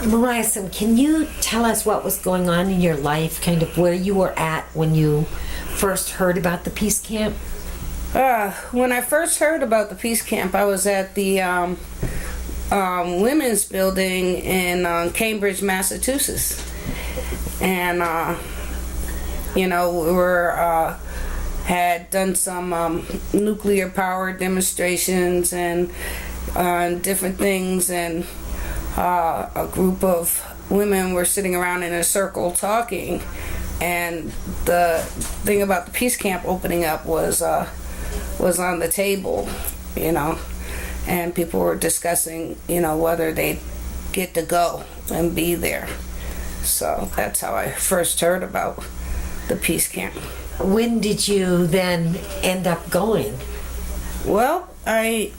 Miriasiem, can you tell us what was going on in your life, kind of where you were at when you first heard about the peace camp? When I first heard about the peace camp, I was at the women's building in Cambridge, Massachusetts. And, we had done some nuclear power demonstrations and different things, and a group of women were sitting around in a circle talking, and the thing about the peace camp opening up was on the table, and people were discussing, whether they'd get to go and be there. So that's how I first heard about the peace camp. When did you then end up going? Well, I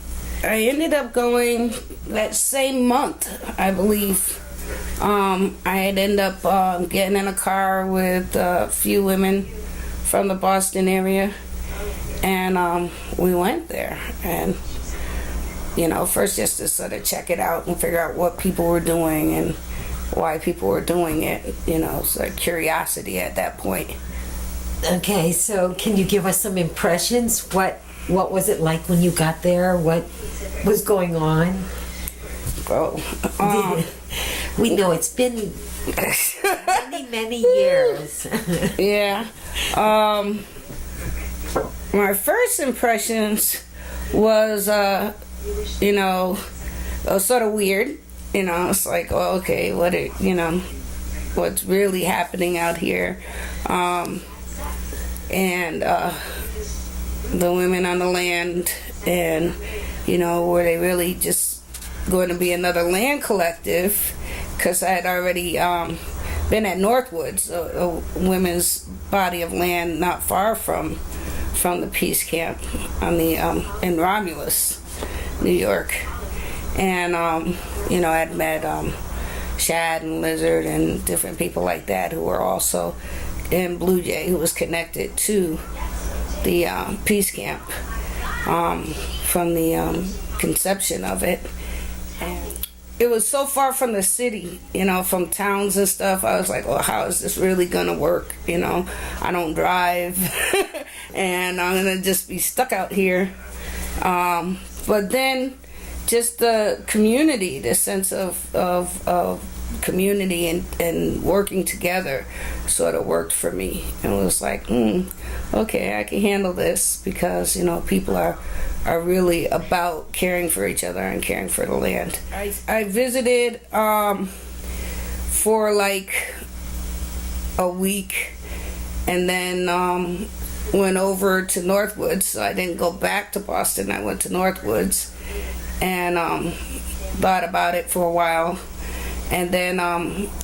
ended up going that same month, I believe. I had ended up getting in a car with a few women from the Boston area, and we went there. And, first just to sort of check it out and figure out what people were doing and why people were doing it. It's like curiosity at that point. Okay, so can you give us some impressions? What was it like when you got there? What was going on? We know it's been many years. Yeah. My first impressions was, sort of weird. It's like, oh, okay, what's really happening out here? And the women on the land, and were they really just going to be another land collective? Because I had already been at Northwoods, a women's body of land not far from the peace camp in Romulus, New York, and I'd met Shad and Lizard and different people like that who were also in Blue Jay, who was connected to the peace camp from the conception of it. And it was so far from the city, from towns and stuff. I was like, well, how is this really gonna work? I don't drive and I'm gonna just be stuck out here. But then just the community, the sense of community and working together sort of worked for me. And it was like, okay, I can handle this, because people are really about caring for each other and caring for the land. I visited for like a week, and then went over to Northwoods. So I didn't go back to Boston. I went to Northwoods and thought about it for a while, and then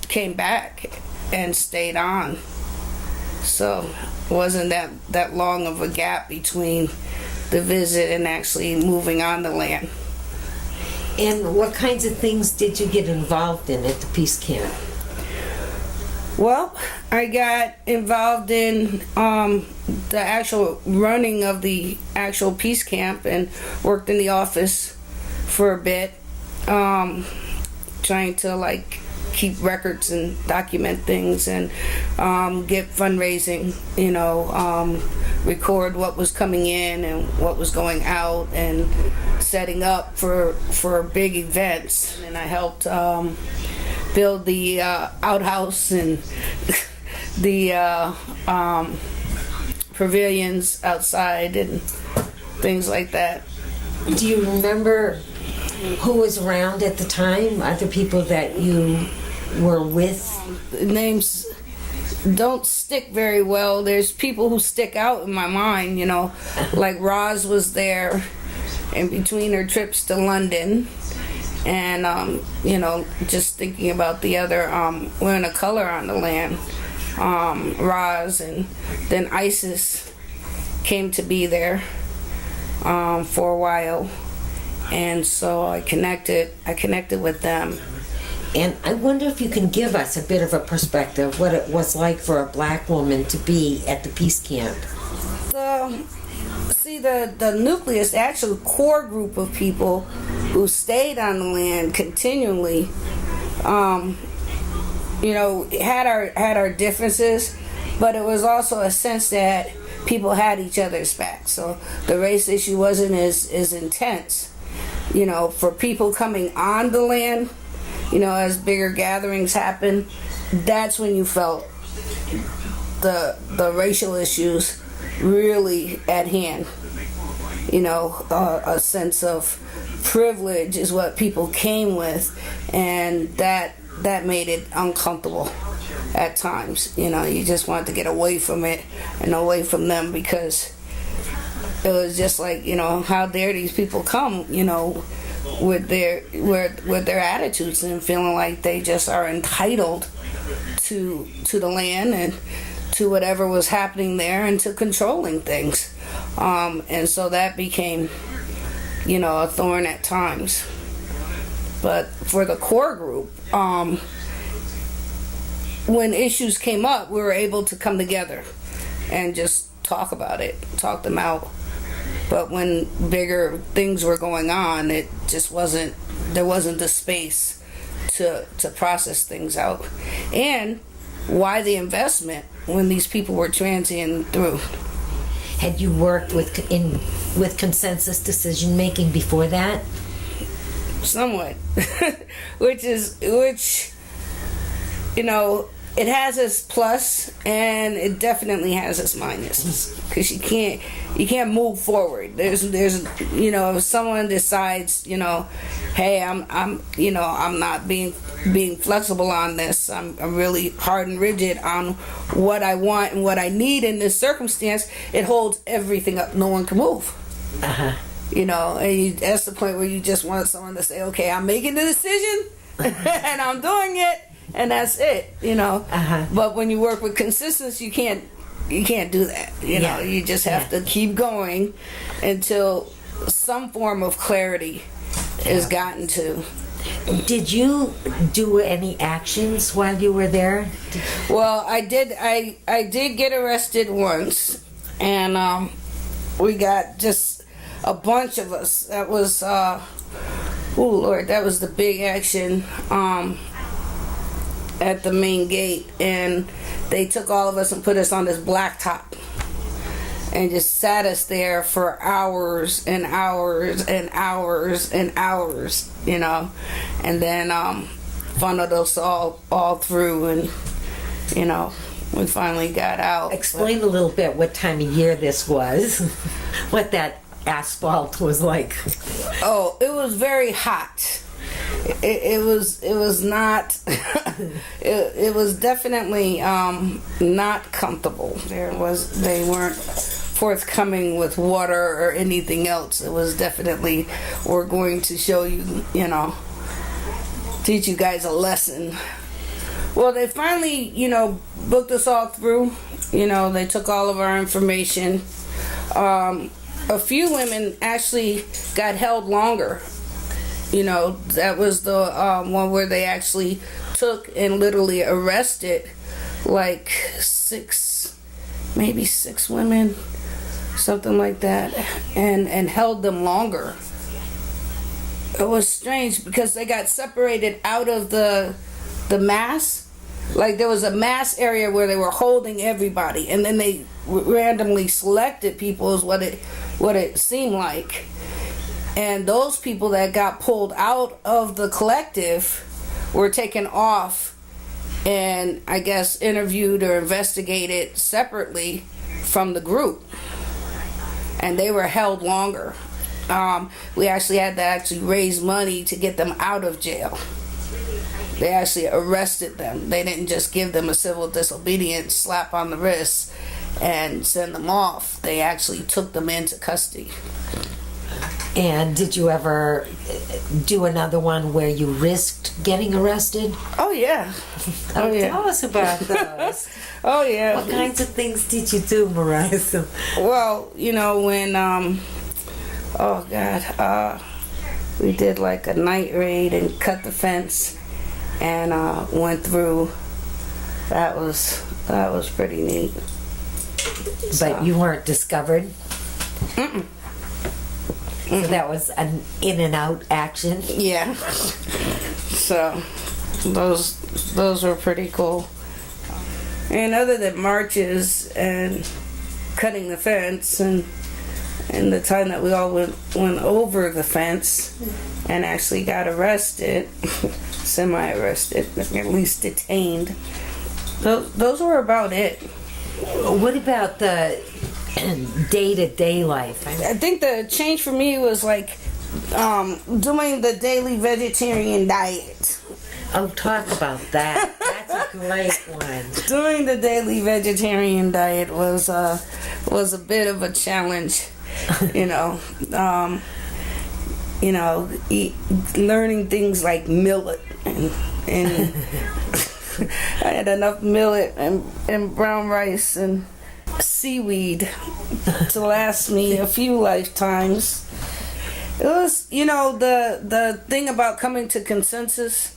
came back and stayed on. So it wasn't that long of a gap between the visit and actually moving on the land. And what kinds of things did you get involved in at the peace camp? Well, I got involved in the actual running of the actual peace camp and worked in the office for a bit, trying to keep records and document things and get fundraising, record what was coming in and what was going out, and setting up for big events. And I helped build the outhouse and the pavilions outside and things like that. Do you remember who was around at the time? Other people that you were with? Names don't stick very well. There's people who stick out in my mind, like Roz was there in between her trips to London. And, just thinking about the other women of color on the land, Roz, and then Isis came to be there for a while. And so I connected with them. And I wonder if you can give us a bit of a perspective what it was like for a black woman to be at the peace camp. The nucleus, the actual core group of people who stayed on the land continually you know, had our differences, but it was also a sense that people had each other's back. So the race issue wasn't as intense. You know, for people coming on the land, you know, as bigger gatherings happen, that's when you felt the racial issues really at hand. You know, a sense of privilege is what people came with, and that made it uncomfortable at times. You know, you just wanted to get away from it and away from them, because it was just like, you know, how dare these people come, you know, with their attitudes and feeling like they just are entitled to the land and to whatever was happening there and to controlling things. And so that became, you know, a thorn at times. But for the core group, when issues came up, we were able to come together and just talk about it, talk them out. But when bigger things were going on, it just wasn't, there wasn't the space to process things out. And why the investment when these people were transiting through? Had you worked with consensus decision making before that? Somewhat. which, you know, it has its plus and it definitely has its minus, because you can't move forward. There's you know, if someone decides, you know, hey, I'm you know, I'm not being flexible on this, I'm really hard and rigid on what I want and what I need in this circumstance, it holds everything up. No one can move. You know, and that's the point where you just want someone to say, okay, I'm making the decision and I'm doing it, and that's it, you know. But when you work with consistency, you can't do that. You know, you just have to keep going until some form of clarity is gotten to. Did you do any actions while you were there? Well, I did. I did get arrested once, and we got just a bunch of us. That was oh Lord, that was the big action. At the main gate, and they took all of us and put us on this blacktop and just sat us there for hours and hours and hours and hours, you know, and then funneled us all through, and you know, we finally got out. Explain a little bit what time of year this was, what that asphalt was like. Oh, it was very hot. It was not it was definitely not comfortable. They weren't forthcoming with water or anything else. It was definitely, we're going to show you, you know, teach you guys a lesson. Well, they finally, you know, booked us all through. You know, they took all of our information. A few women actually got held longer. You know, that was the one where they actually took and literally arrested like maybe six women, something like that, and held them longer. It was strange because they got separated out of the mass. Like there was a mass area where they were holding everybody, and then they randomly selected people, is what it seemed like. And those people that got pulled out of the collective were taken off and I guess interviewed or investigated separately from the group. And they were held longer. We actually had to raise money to get them out of jail. They actually arrested them. They didn't just give them a civil disobedience slap on the wrist and send them off. They actually took them into custody. And did you ever do another one where you risked getting arrested? Oh yeah. Oh yeah. Tell us about those. Oh yeah. What kinds of things did you do, Miriasiem? Well, you know, when oh God, we did like a night raid and cut the fence and went through. That was pretty neat. But you weren't discovered? Mm-mm. So that was an in and out action? Yeah. So those were pretty cool. And other than marches and cutting the fence and the time that we all went over the fence and actually got arrested, semi-arrested, at least detained, those were about it. What about the day-to-day life? I think the change for me was like doing the daily vegetarian diet. Oh, talk about that. That's a great one. Doing the daily vegetarian diet was a bit of a challenge, learning things like millet and I had enough millet and brown rice and seaweed to last me a few lifetimes. It was, the thing about coming to consensus,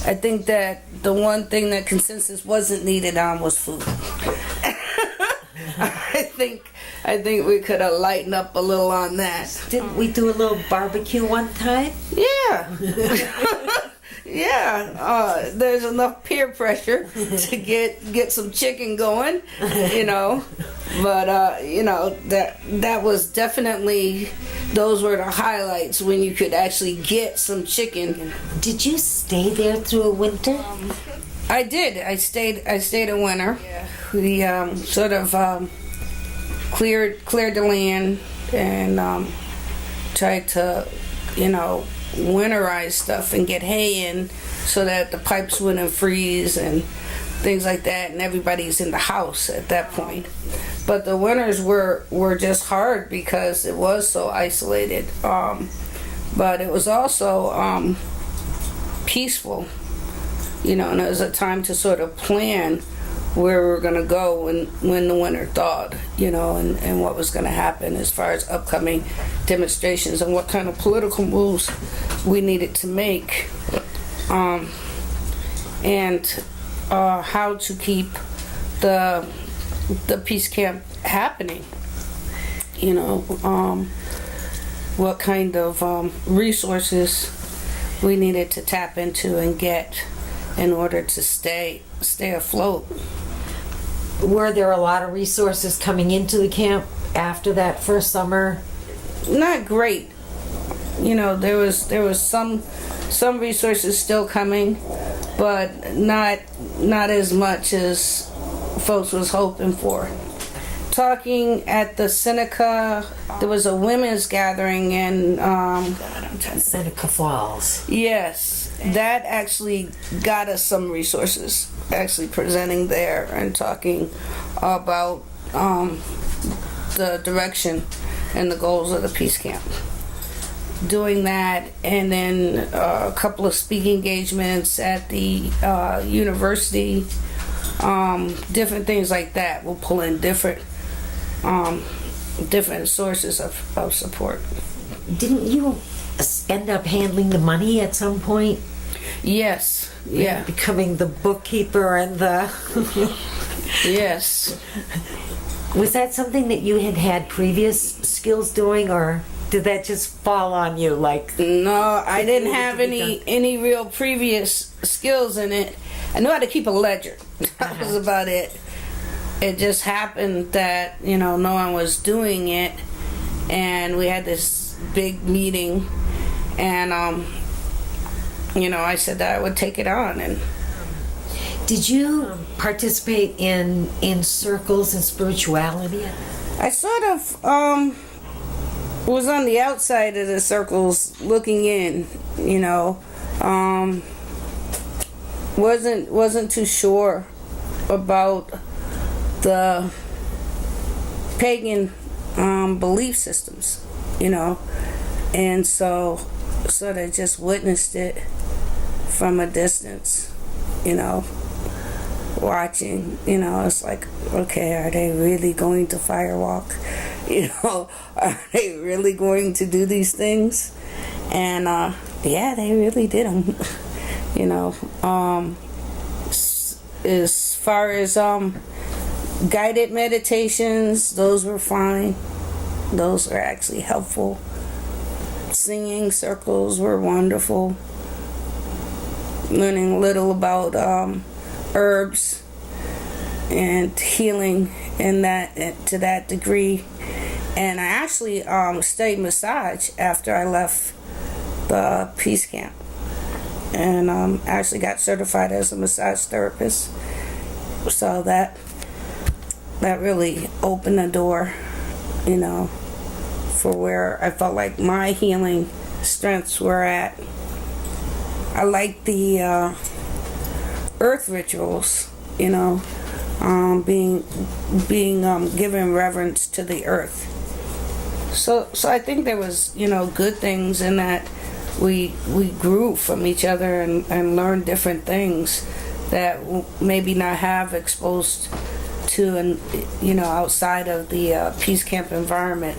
I think that the one thing that consensus wasn't needed on was food. I think we could have lightened up a little on that. Didn't we do a little barbecue one time? Yeah. Yeah. There's enough peer pressure to get some chicken going, But that was definitely, those were the highlights when you could actually get some chicken. Did you stay there through a winter? I did. I stayed a winter. Yeah. We sort of cleared the land and tried to, winterize stuff and get hay in so that the pipes wouldn't freeze and things like that, and everybody's in the house at that point. But the winters were just hard because it was so isolated. But it was also peaceful, and it was a time to sort of plan where we were going to go when the winter thawed, and what was going to happen as far as upcoming demonstrations and what kind of political moves we needed to make, and how to keep the peace camp happening. What kind of resources we needed to tap into and get in order to stay afloat. Were there a lot of resources coming into the camp after that first summer? Not great. There was some resources still coming, but not as much as folks was hoping for. Talking at the Seneca, there was a women's gathering in Seneca Falls. Yes, that actually got us some resources, actually presenting there and talking about the direction and the goals of the peace camp. Doing that, and then a couple of speaking engagements at the university, different things like that. We'll pull in different sources of support. Didn't you end up handling the money at some point? Yes. Yeah. Becoming the bookkeeper and the... Yes. Was that something that you had previous skills doing, or did that just fall on you? No, I didn't have any real previous skills in it. I knew how to keep a ledger. That was about it. It just happened that, no one was doing it, and we had this big meeting, and I said that I would take it on. And did you participate in circles and spirituality? I sort of was on the outside of the circles looking in, wasn't too sure about the pagan belief systems, and so sort of just witnessed it from a distance, watching, it's like, okay, are they really going to firewalk? Are they really going to do these things? And yeah, they really did them. As far as guided meditations, those were fine. Those were actually helpful. Singing circles were wonderful. learning a little about herbs and healing in that to that degree. And I actually studied massage after I left the peace camp, and actually got certified as a massage therapist. So that really opened the door, you know, for where I felt like my healing strengths were at. I like the earth rituals, you know, being given reverence to the earth. So I think there was, you know, good things in that we grew from each other and learned different things that maybe not have exposed to, and you know, outside of the peace camp environment.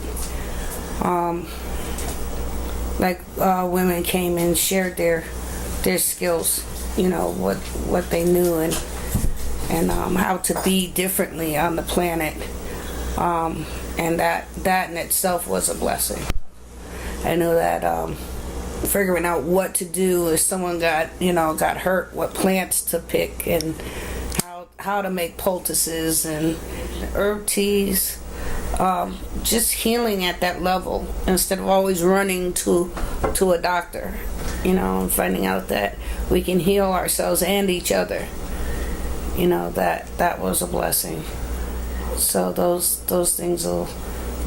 Women came and shared their skills, you know, what they knew and how to be differently on the planet. And that in itself was a blessing. I know that figuring out what to do if someone got hurt, what plants to pick, and how to make poultices and herb teas, just healing at that level instead of always running to a doctor, you know, and finding out that we can heal ourselves and each other. You know, that was a blessing. So those things will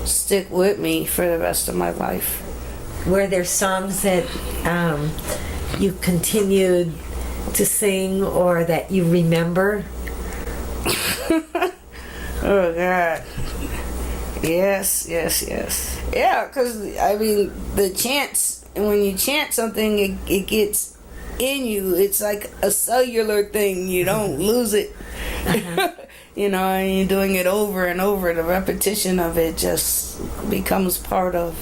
stick with me for the rest of my life. Were there songs that you continued to sing or that you remember? Oh God, yes. Yeah, because I mean the chants, and when you chant something, it gets in you. It's like a cellular thing. You don't lose it. Uh-huh. You know, and you're doing it over and over. The repetition of it just becomes part of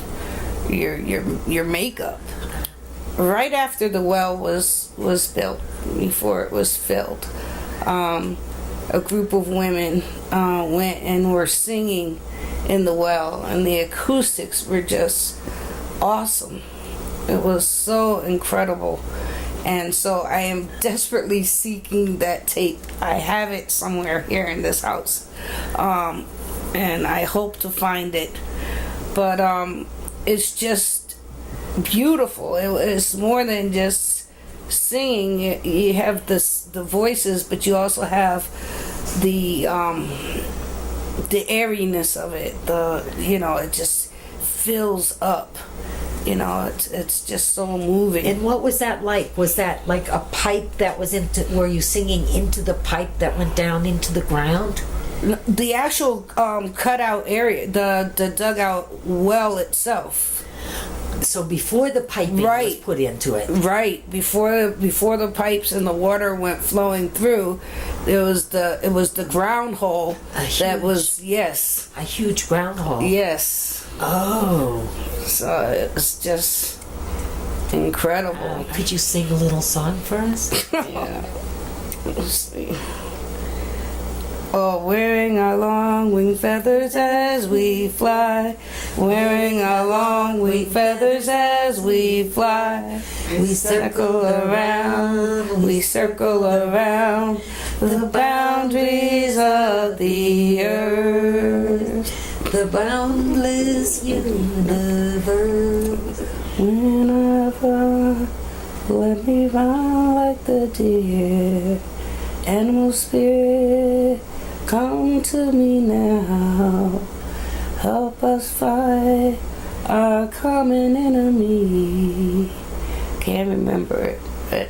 your makeup. Right after the well was built, before it was filled, a group of women went and were singing in the well, and the acoustics were just awesome. It was so incredible. And so I am desperately seeking that tape. I have it somewhere here in this house. And I hope to find it. But it's just beautiful. It's more than just singing. You have the voices, but you also have the airiness of it. It just fills up. You know, it's just so moving. And what was that like? Was that like a pipe that was were you singing into the pipe that went down into the ground? The actual cutout area, the dugout well itself. So before the piping was put into it. Right. Before the pipes and the water went flowing through, it was the ground hole that was, yes. A huge ground hole. Yes. Oh. So it's just incredible. Could you sing a little song for us? Yeah. Let's see. Oh, wearing our long wing feathers as we fly, wearing our long wing feathers as we fly. We circle around the boundaries of the earth, the boundless universe. Whenever let me run like the deer, animal spirit, come to me now. Help us fight our common enemy. Can't remember it, but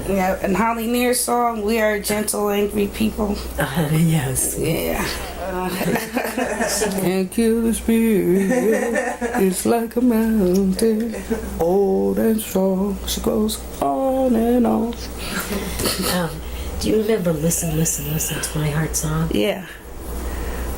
yeah. And Holly Near's song, "We Are Gentle, Angry People." Yes. Yeah. Can't kill the spirit. It's like a mountain, old and strong. She goes on and on. Do you remember Listen to My Heart song? Yeah.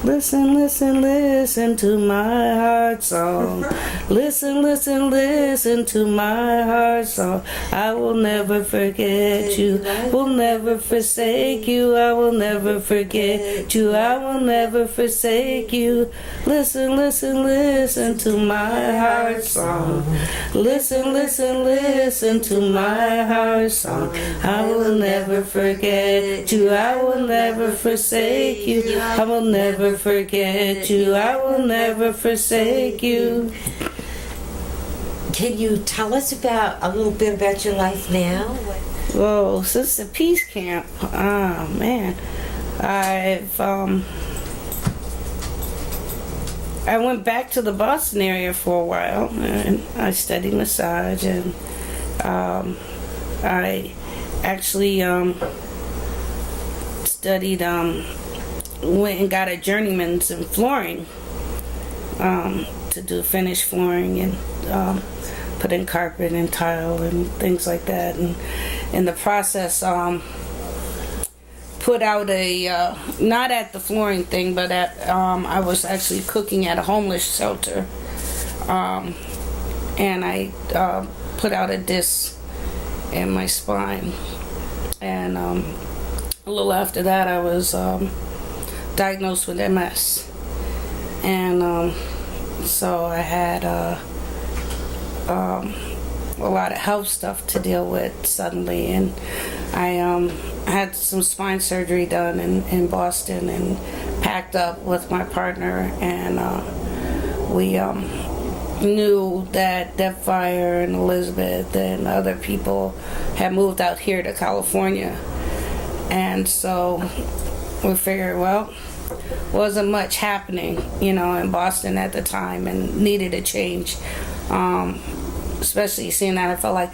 Listen, listen, listen to my heart song. Listen, listen, listen to my heart song. I will never forget you. Will never forsake you. I will never forget you. I will never forsake you. Listen, listen, listen to my heart song. Listen, listen, listen to my heart song. I will never forget you. I will never forsake you. I will never forget you. I will never forsake you. Can you tell us about a little bit about your life now? Well, since the peace camp, man, I went back to the Boston area for a while, and I studied massage, and I actually studied, went and got a journeyman's in flooring to do finished flooring and put in carpet and tile and things like that, and in the process put out a not at the flooring thing, but at I was actually cooking at a homeless shelter, and I put out a disc in my spine, and a little after that I was diagnosed with MS, and so I had a lot of health stuff to deal with suddenly, and I had some spine surgery done in Boston, and packed up with my partner, and we knew that Deathfire and Elizabeth and other people had moved out here to California, and so we figured, well, wasn't much happening, in Boston at the time, and needed a change. Especially seeing that I felt like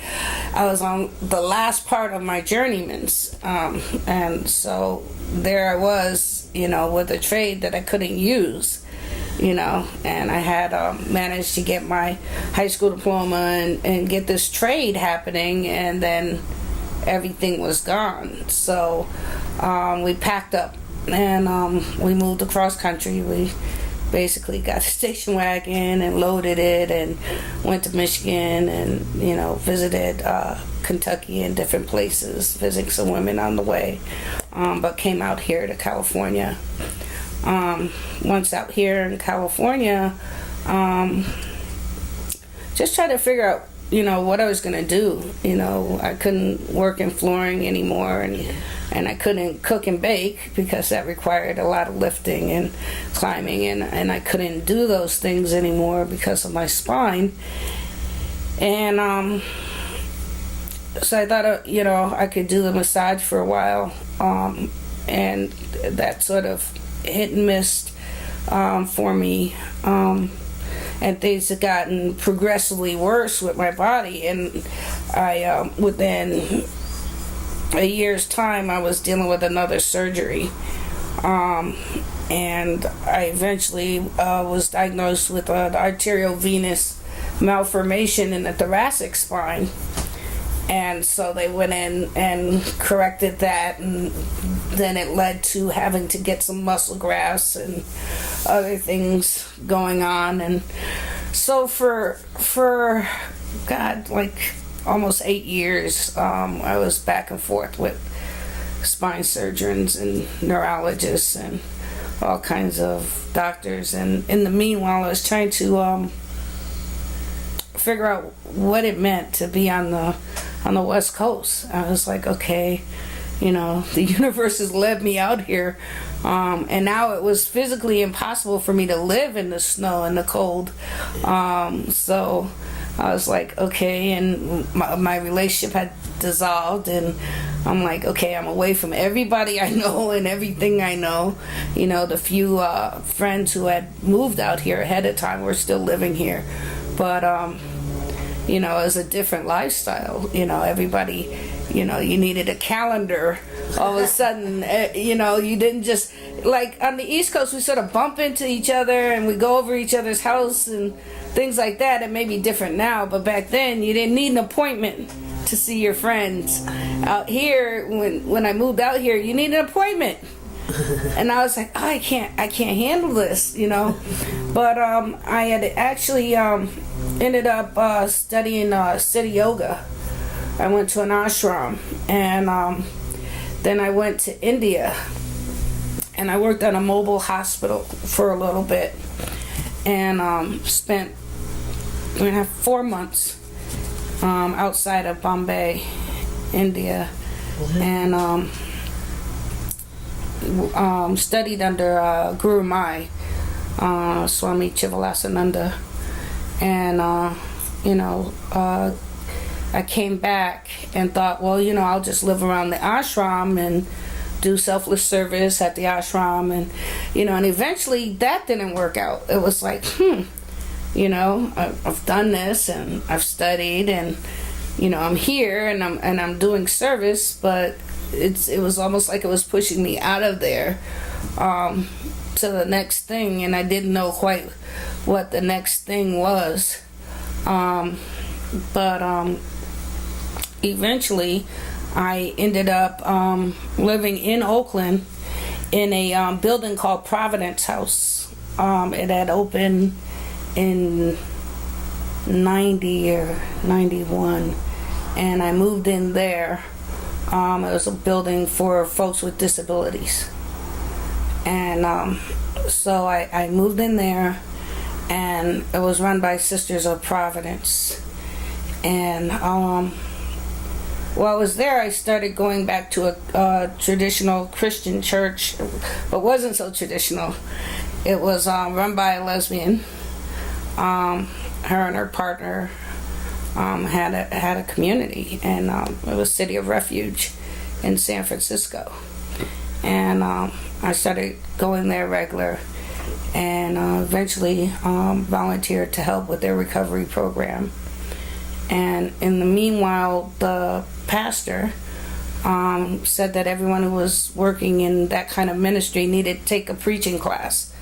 I was on the last part of my journeyman's, and so there I was, with a trade that I couldn't use, and I had managed to get my high school diploma and get this trade happening, and then everything was gone. So we packed up, and we moved across country. We basically got a station wagon and loaded it and went to Michigan and visited Kentucky and different places, visiting some women on the way, but came out here to California. Once out here in California, just tried to figure out what I was gonna do. I couldn't work in flooring anymore, and I couldn't cook and bake because that required a lot of lifting and climbing, and I couldn't do those things anymore because of my spine. And so I thought I could do the massage for a while, and that sort of hit and missed for me, and things had gotten progressively worse with my body, and I within a year's time I was dealing with another surgery, and I eventually was diagnosed with an arteriovenous malformation in the thoracic spine, and so they went in and corrected that, and then it led to having to get some muscle grafts and other things going on. And so for God, like almost 8 years, I was back and forth with spine surgeons and neurologists and all kinds of doctors, and in the meanwhile I was trying to figure out what it meant to be on the West Coast. I was like, okay, the universe has led me out here, and now it was physically impossible for me to live in the snow and the cold, so I was like, okay, and my relationship had dissolved, and I'm like, okay, I'm away from everybody I know and everything I know. The few friends who had moved out here ahead of time were still living here, but it was a different lifestyle. Everybody, you needed a calendar. All of a sudden, you didn't just, like on the East Coast, we sort of bump into each other and we go over each other's house and things like that. It may be different now, but back then you didn't need an appointment to see your friends. Out here, when I moved out here, you need an appointment. And I was like, oh, I can't handle this, you know. But I had actually ended up studying city yoga. I went to an ashram, and then I went to India, and I worked at a mobile hospital for a little bit, and spent 4 months outside of Bombay, India, and studied under Guru Mai, Swami Chivalasananda, and I came back and thought, well, I'll just live around the ashram and do selfless service at the ashram, and and eventually that didn't work out. It was like, I've done this and I've studied, and I'm here and I'm doing service, but it was almost like it was pushing me out of there to the next thing, and I didn't know quite what the next thing was. But eventually I ended up living in Oakland in a building called Providence House. It had opened in 90 or 91, and I moved in there. It was a building for folks with disabilities, and so I moved in there, and it was run by Sisters of Providence. And while I was there, I started going back to a traditional Christian church, but wasn't so traditional. It was run by a lesbian. Her and her partner had a community, and it was City of Refuge in San Francisco. And I started going there regular, and eventually volunteered to help with their recovery program. And in the meanwhile, the pastor said that everyone who was working in that kind of ministry needed to take a preaching class.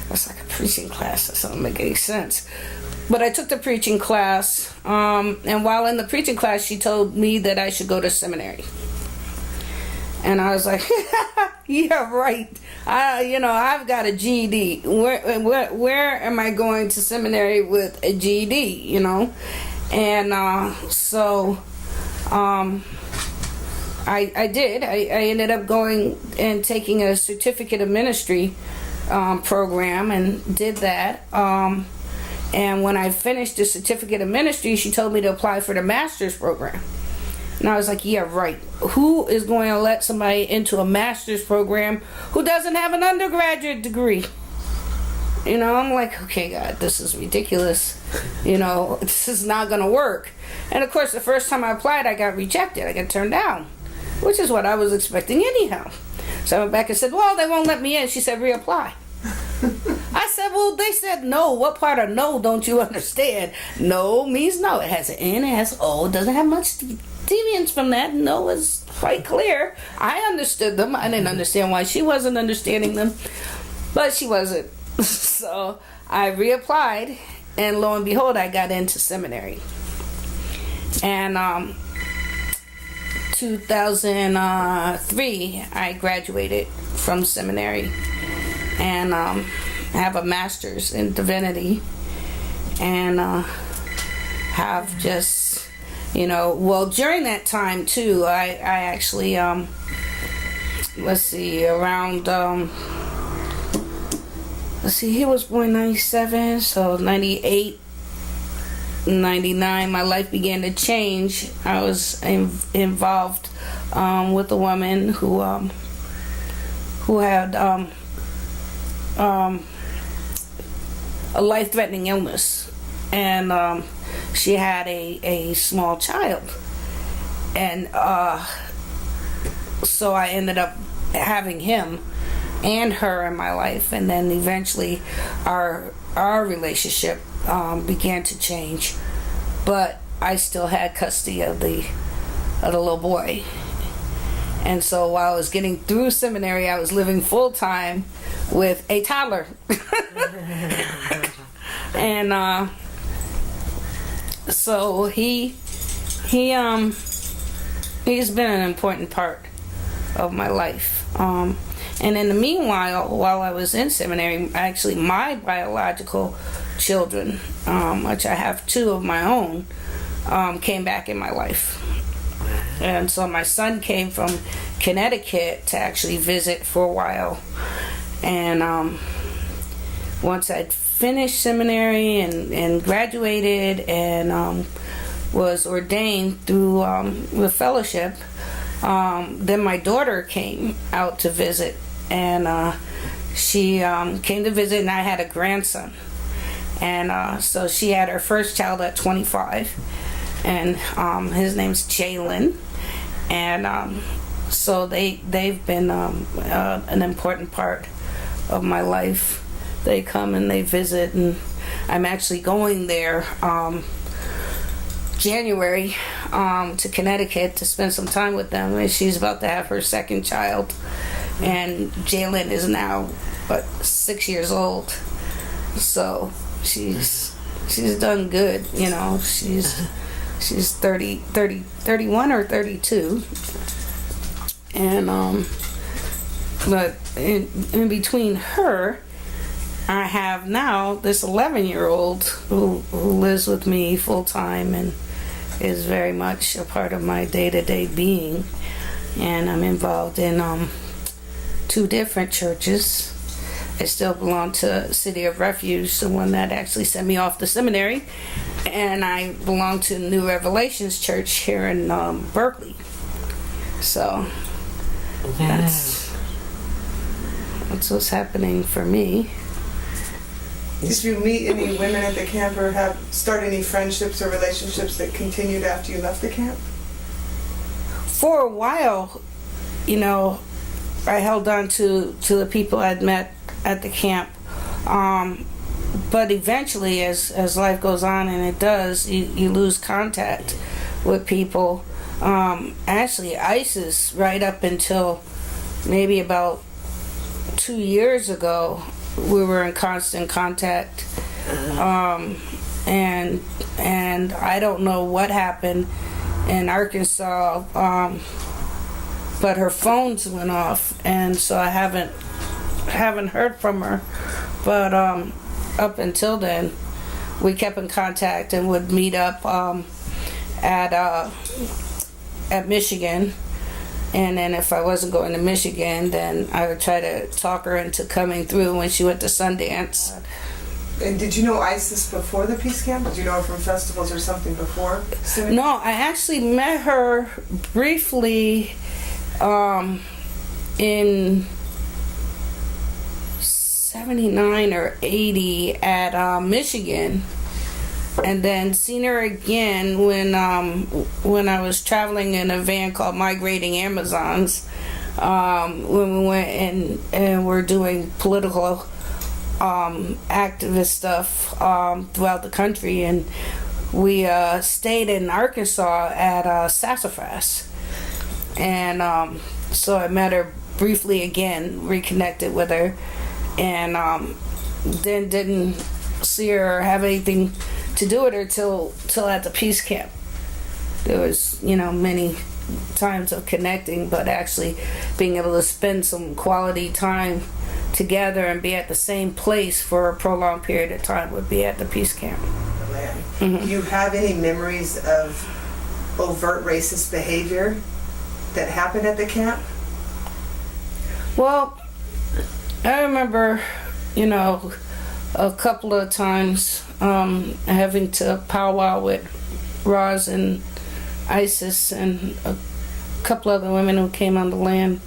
I was like, a preaching class? That doesn't make any sense. But I took the preaching class, and while in the preaching class, she told me that I should go to seminary. And I was like, yeah, right. I've got a GED. Where am I going to seminary with a GED, And so I did. I ended up going and taking a certificate of ministry program, and did that. And when I finished the certificate of ministry, she told me to apply for the master's program. And I was like, yeah, right. Who is going to let somebody into a master's program who doesn't have an undergraduate degree? I'm like, okay, God, this is ridiculous. This is not going to work. And of course, the first time I applied, I got rejected. I got turned down, which is what I was expecting anyhow. So I went back and said, well, they won't let me in. She said, reapply. I said, well, they said no. What part of no don't you understand? No means no. It has an N, it has O. It doesn't have much deviance from that. No is quite clear. I understood them. I didn't understand why she wasn't understanding them, but she wasn't. So I reapplied, and lo and behold, I got into seminary. And 2003, I graduated from seminary, and have a master's in divinity, and have just, well, during that time too, I actually, he was born 97, so 98, 99, my life began to change. I was involved with a woman who had a life-threatening illness, and she had a small child, and so I ended up having him and her in my life, and then eventually our relationship began to change, but I still had custody of the little boy. And so while I was getting through seminary, I was living full-time with a toddler. And so he's been an important part of my life. And in the meanwhile, while I was in seminary, actually my biological children, which I have 2 of my own, came back in my life. And so my son came from Connecticut to actually visit for a while. And once I'd finished seminary and graduated and was ordained through the fellowship, then my daughter came out to visit. And she came to visit, and I had a grandson. And so she had her first child at 25. And his name's Jalen. And so they've been an important part of my life. They come and they visit, and I'm actually going there January to Connecticut to spend some time with them. And she's about to have her second child, and Jalen is now 6 years old. So she's done good, you know. She's 31 or 32. And but in between her, I have now this 11-year-old who lives with me full time and is very much a part of my day-to-day being. And I'm involved in 2 different churches. I still belong to City of Refuge, the one that actually sent me off to seminary. And I belong to New Revelations Church here in Berkeley. So that's what's happening for me. Did you meet any women at the camp or start any friendships or relationships that continued after you left the camp? For a while, you know, I held on to the people I'd met at the camp. But eventually, as life goes on, and it does, you lose contact with people. Actually, ISIS, right up until maybe about 2 years ago, we were in constant contact. And I don't know what happened in Arkansas, but her phones went off, and so I haven't heard from her. But up until then, we kept in contact and would meet up at Michigan. And then if I wasn't going to Michigan, then I would try to talk her into coming through when she went to Sundance. And did you know Isis before the peace camp? Did you know her from festivals or something before? No, I actually met her briefly in 79 or 80 at Michigan, and then seen her again when I was traveling in a van called Migrating Amazons, when we went and were doing political activist stuff throughout the country, and we stayed in Arkansas at Sassafras, and so I met her briefly again, reconnected with her, and then didn't see her or have anything to do with her till at the peace camp. There was, many times of connecting, but actually being able to spend some quality time together and be at the same place for a prolonged period of time would be at the peace camp. Mm-hmm. Do you have any memories of overt racist behavior that happened at the camp? Well, I remember, a couple of times having to powwow with Roz and Isis and a couple other women who came on the land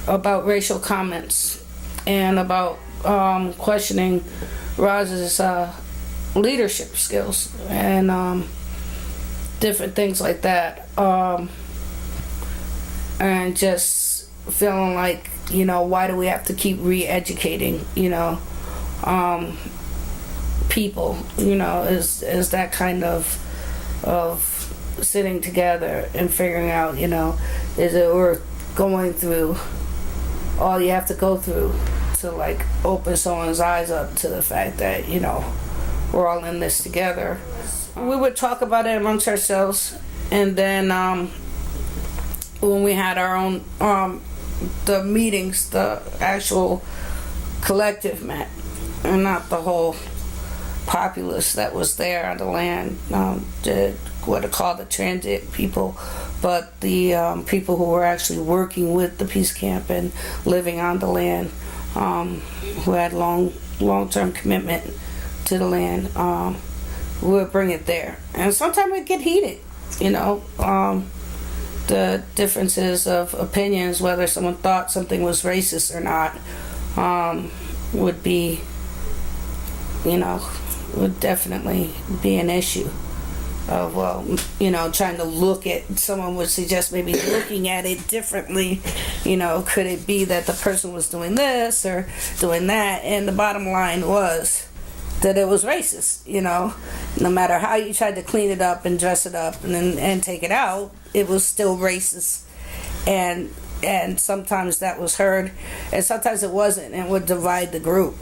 about racial comments and about questioning Roz's leadership skills and different things like that, and just feeling like, why do we have to keep re-educating, people, is that kind of sitting together and figuring out, is it worth going through all you have to go through to open someone's eyes up to the fact that, we're all in this together. We would talk about it amongst ourselves, and then when we had our own the meetings the actual collective met, and not the whole populace that was there on the land, what are called the transit people, but the people who were actually working with the peace camp and living on the land, who had long-term commitment to the land, would bring it there. And sometimes it get heated, the differences of opinions, whether someone thought something was racist or not, would be, would definitely be an issue of, trying to look at, someone would suggest maybe looking at it differently. Could it be that the person was doing this or doing that? And the bottom line was that it was racist. No matter how you tried to clean it up and dress it up and take it out, it was still racist. And sometimes that was heard, and sometimes it wasn't, and would divide the group.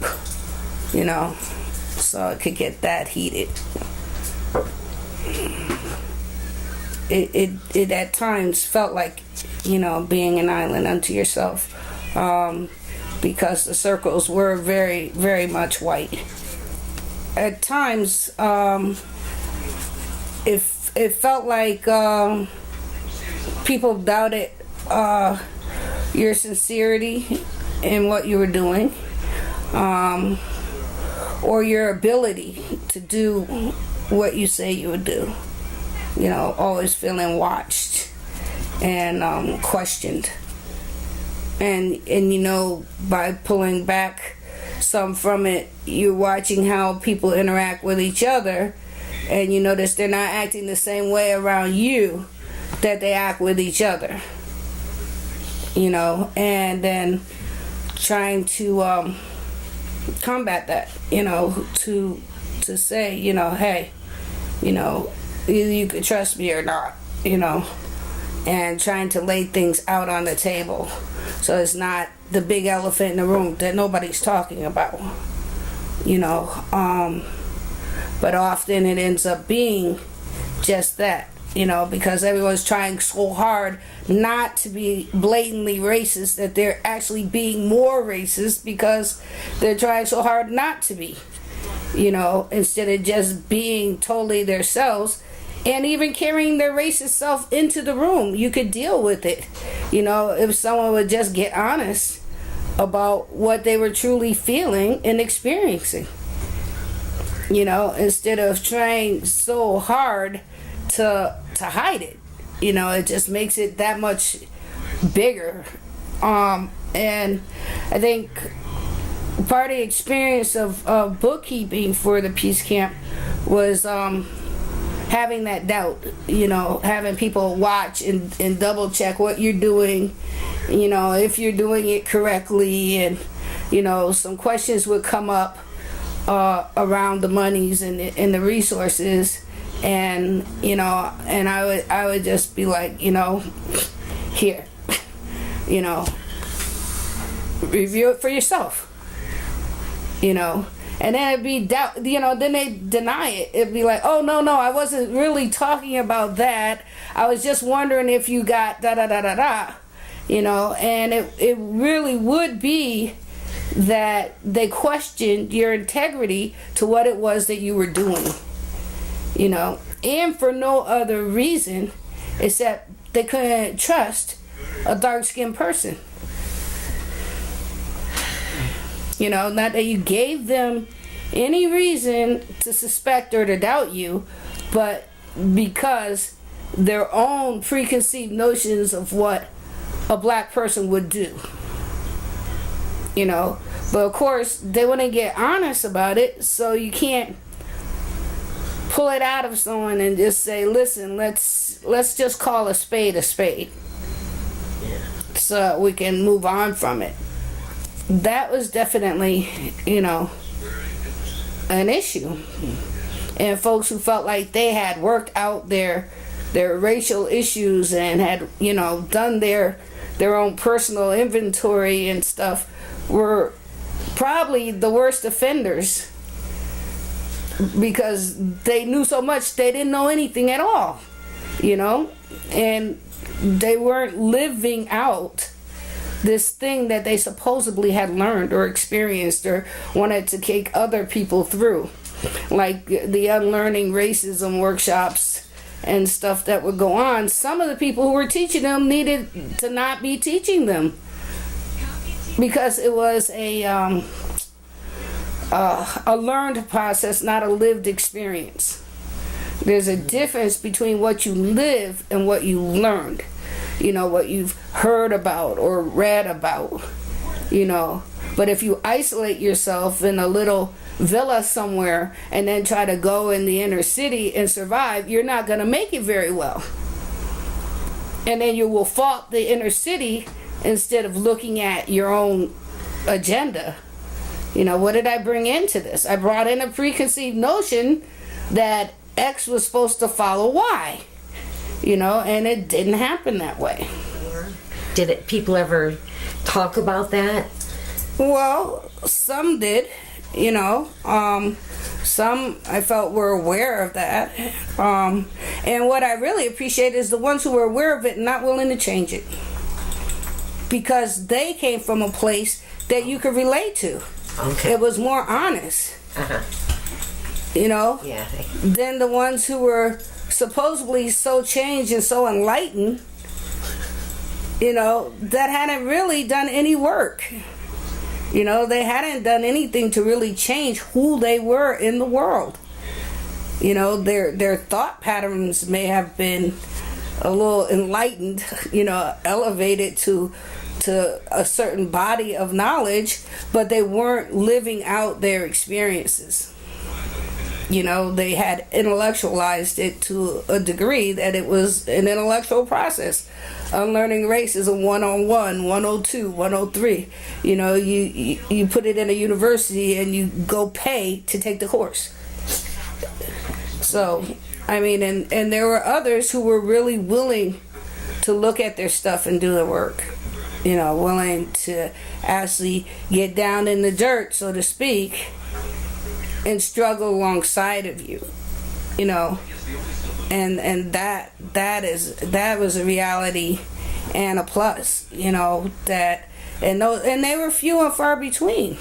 So it could get that heated. It at times felt like, being an island unto yourself, because the circles were very, very much white. At times, it felt like people doubted your sincerity in what you were doing, or your ability to do what you say you would do. Always feeling watched and questioned. And by pulling back some from it, you're watching how people interact with each other, and you notice they're not acting the same way around you that they act with each other. And then trying to combat that, to say, hey, either you could trust me or not, and trying to lay things out on the table so it's not the big elephant in the room that nobody's talking about, but often it ends up being just that, because everyone's trying so hard not to be blatantly racist that they're actually being more racist because they're trying so hard not to be, instead of just being totally themselves and even carrying their racist self into the room. You could deal with it, if someone would just get honest about what they were truly feeling and experiencing, instead of trying so hard to hide it. It just makes it that much bigger. And I think part of the experience of bookkeeping for the peace camp was having that doubt, having people watch and double check what you're doing, if you're doing it correctly, and some questions would come up around the monies and the resources, and and I would just be like, here, review it for yourself, and then it'd be doubt, then they deny it. It'd be like, oh no, I wasn't really talking about that. I was just wondering if you got da da da da da, and it really would be that they questioned your integrity to what it was that you were doing, and for no other reason except they couldn't trust a dark-skinned person. Not that you gave them any reason to suspect or to doubt you, but because their own preconceived notions of what a black person would do. But of course they wouldn't get honest about it, so you can't pull it out of someone and just say, listen, let's just call a spade so we can move on from it. That was definitely, an issue. And folks who felt like they had worked out their racial issues and had, done their own personal inventory and stuff were probably the worst offenders, because they knew so much they didn't know anything at all, and they weren't living out this thing that they supposedly had learned or experienced or wanted to take other people through, like the unlearning racism workshops and stuff that would go on. Some of the people who were teaching them needed to not be teaching them because it was a learned process, not a lived experience. There's a difference between what you live and what you learned. You know, what you've heard about or read about, you know. But if you isolate yourself in a little villa somewhere and then try to go in the inner city and survive, you're not going to make it very well. And then you will fault the inner city instead of looking at your own agenda. You know, what did I bring into this? I brought in a preconceived notion that X was supposed to follow Y. You know, and it didn't happen that way. Did people ever talk about that? Well, some did, you know. Some I felt were aware of that. And what I really appreciate is the ones who were aware of it and not willing to change it. Because they came from a place that you could relate to. Okay. It was more honest. Uh-huh. You know? Yeah. Than the ones who were supposedly so changed and so enlightened, you know, that hadn't really done any work. You know, they hadn't done anything to really change who they were in the world. You know, their thought patterns may have been a little enlightened, you know, elevated to a certain body of knowledge, but they weren't living out their experiences. You know, they had intellectualized it to a degree that it was an intellectual process. Unlearning racism 101, 102, 103. You know, you put it in a university and you go pay to take the course. So, I mean, and there were others who were really willing to look at their stuff and do the work. You know, willing to actually get down in the dirt, so to speak, and struggle alongside of you, you know, and that was a reality and a plus, you know, that and they were few and far between,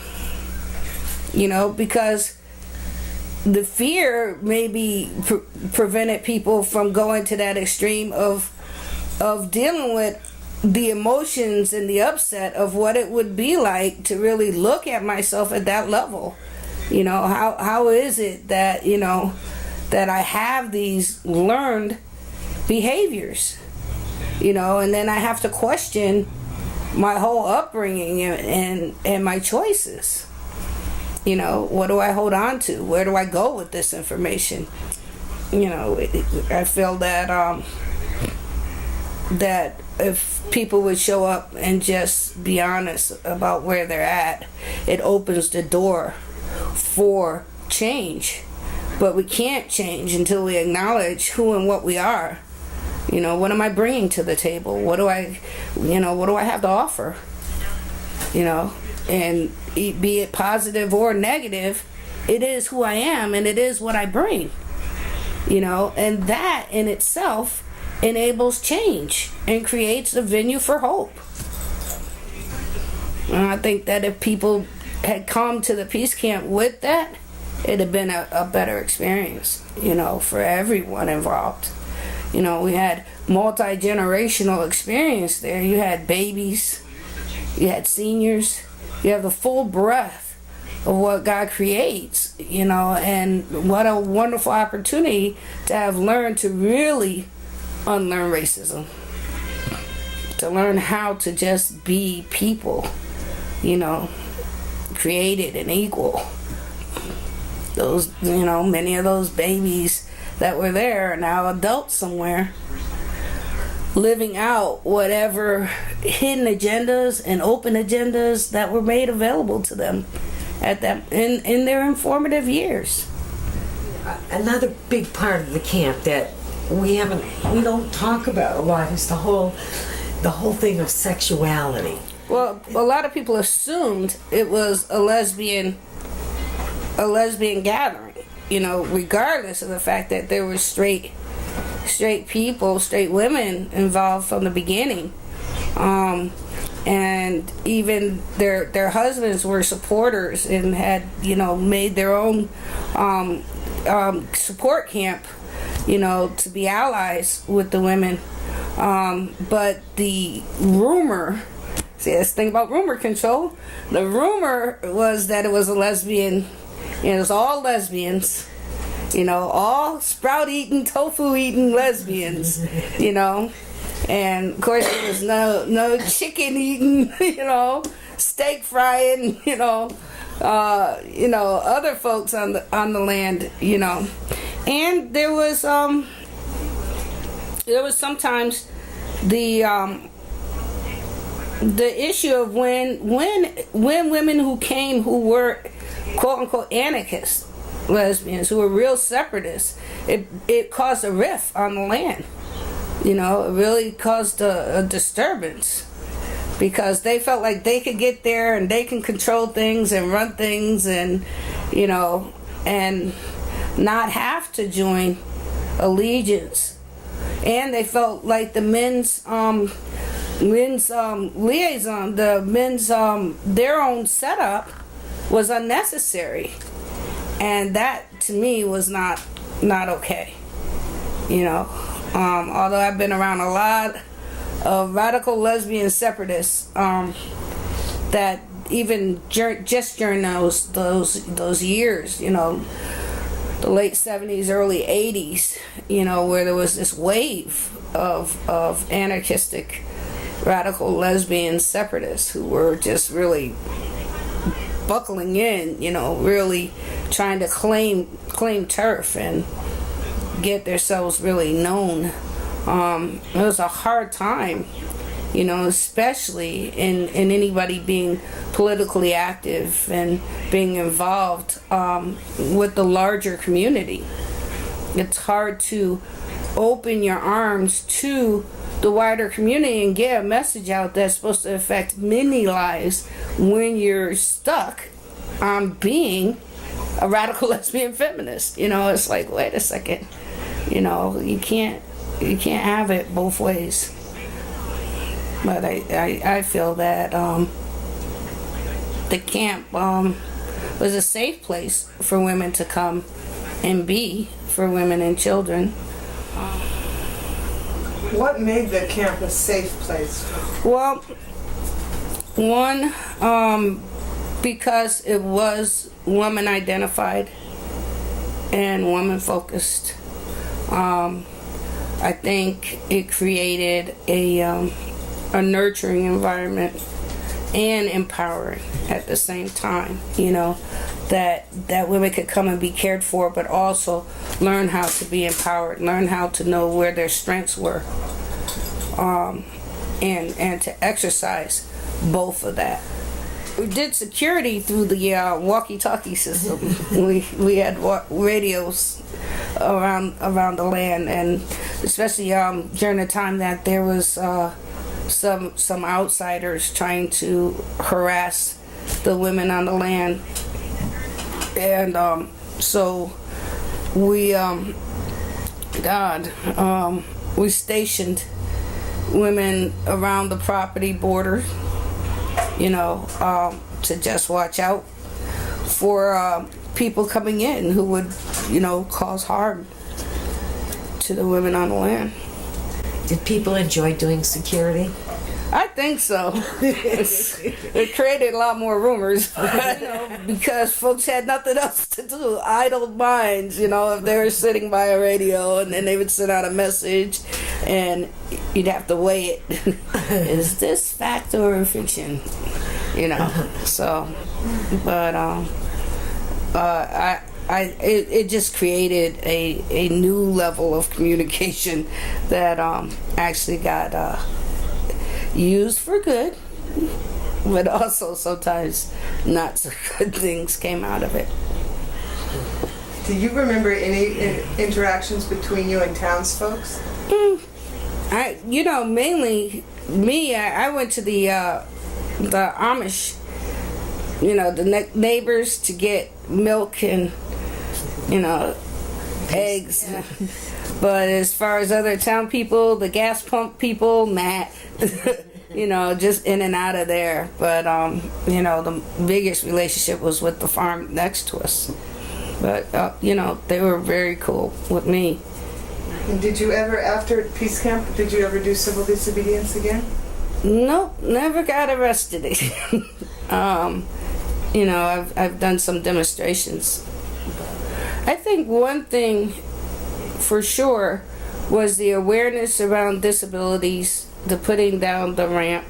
you know, because the fear maybe prevented people from going to that extreme of dealing with the emotions and the upset of what it would be like to really look at myself at that level. You know, how is it that, you know, that I have these learned behaviors, you know, and then I have to question my whole upbringing and my choices. You know, what do I hold on to? Where do I go with this information? You know, I feel that that if people would show up and just be honest about where they're at, it opens the door for change. But we can't change until we acknowledge who and what we are. You know, what am I bringing to the table? What do I have to offer? You know, and be it positive or negative, it is who I am and it is what I bring. You know, and that in itself enables change and creates a venue for hope. And I think that if people had come to the peace camp with that, it'd have been a better experience, you know, for everyone involved. You know, we had multi-generational experience there. You had babies, you had seniors, you have the full breadth of what God creates, you know, and what a wonderful opportunity to have learned to really unlearn racism, to learn how to just be people, you know, created and equal. Those, you know, many of those babies that were there are now adults somewhere, living out whatever hidden agendas and open agendas that were made available to them at that in their informative years. Another big part of the camp that we don't talk about a lot is the whole thing of sexuality. Well, a lot of people assumed it was a lesbian gathering, you know, regardless of the fact that there were straight people, straight women involved from the beginning. and even their husbands were supporters and had, you know, made their own support camp, you know, to be allies with the women. But the rumor, see, this thing about rumor control, the rumor was that it was a lesbian, and it was all lesbians, you know, all sprout eating, tofu eating lesbians, you know. And of course there was no chicken eating, you know, steak frying, you know, other folks on the land, you know. And there was sometimes the issue of when women who came who were quote unquote anarchist lesbians, who were real separatists, it caused a rift on the land. You know, it really caused a disturbance, because they felt like they could get there and they can control things and run things, and, you know, and not have to join allegiance. And they felt like the men's liaison, the men's their own setup was unnecessary, and that to me was not okay. You know, although I've been around a lot of radical lesbian separatists, that even just during those years, you know, the late 70s, early 80s, you know, where there was this wave of anarchistic radical lesbian separatists who were just really buckling in, you know, really trying to claim turf and get themselves really known. It was a hard time, you know, especially in anybody being politically active and being involved with the larger community. It's hard to open your arms to the wider community and get a message out that's supposed to affect many lives when you're stuck on being a radical lesbian feminist. You know, it's like, wait a second, you know, you can't have it both ways. But I feel that the camp was a safe place for women to come and be, for women and children. What made the camp a safe place? Well, one, because it was woman identified and woman focused. I think it created a nurturing environment and empowering at the same time, you know, that women could come and be cared for, but also learn how to be empowered, learn how to know where their strengths were, and to exercise both of that. We did security through the walkie-talkie system. we had radios around the land, and especially during the time that there was some outsiders trying to harass the women on the land. And so we we stationed women around the property border, you know, to just watch out for people coming in who would, you know, cause harm to the women on the land. Did people enjoy doing security? I think so. It created a lot more rumors, you know, because folks had nothing else to do. Idle minds, you know, if they were sitting by a radio and then they would send out a message and you'd have to weigh it. Is this fact or fiction? You know, so, but it just created a new level of communication that actually got used for good, but also sometimes not so good things came out of it. Do you remember any interactions between you and townsfolks? Mainly me. I went to the Amish, you know, the neighbors to get milk and, you know, eggs. Yeah. But as far as other town people, the gas pump people, nah. you know, just in and out of there. But you know, the biggest relationship was with the farm next to us. But you know, they were very cool with me. And did you ever, after peace camp, did you ever do civil disobedience again? Nope, never got arrested. You know, I've done some demonstrations. I think one thing for sure was the awareness around disabilities, the putting down the ramp.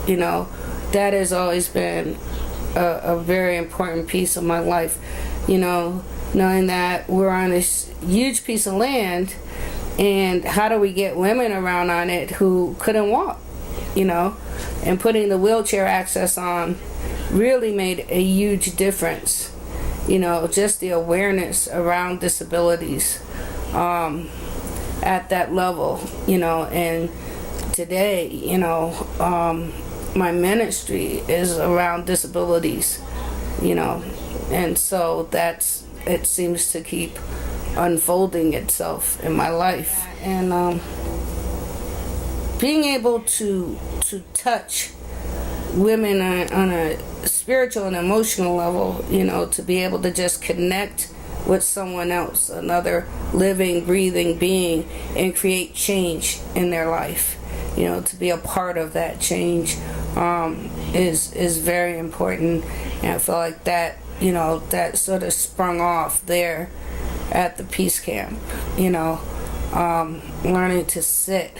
You know, that has always been a very important piece of my life. You know, knowing that we're on this huge piece of land, and how do we get women around on it who couldn't walk, you know, and putting the wheelchair access on really made a huge difference. You know, just the awareness around disabilities at that level, you know. And today, you know, my ministry is around disabilities, you know, and so it seems to keep unfolding itself in my life. And being able to touch women on a spiritual and emotional level, you know, to be able to just connect with someone else, another living, breathing being, and create change in their life, you know, to be a part of that change is very important. And I feel like that, you know, that sort of sprung off there at the peace camp, you know, learning to sit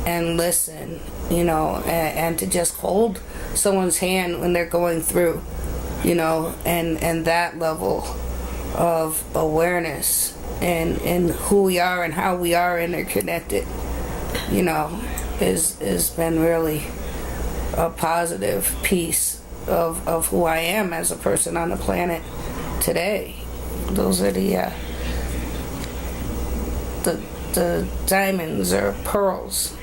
and listen, you know, and to just hold someone's hand when they're going through, you know, and that level of awareness and who we are and how we are interconnected, you know, is been really a positive piece of who I am as a person on the planet today. Those are the diamonds or pearls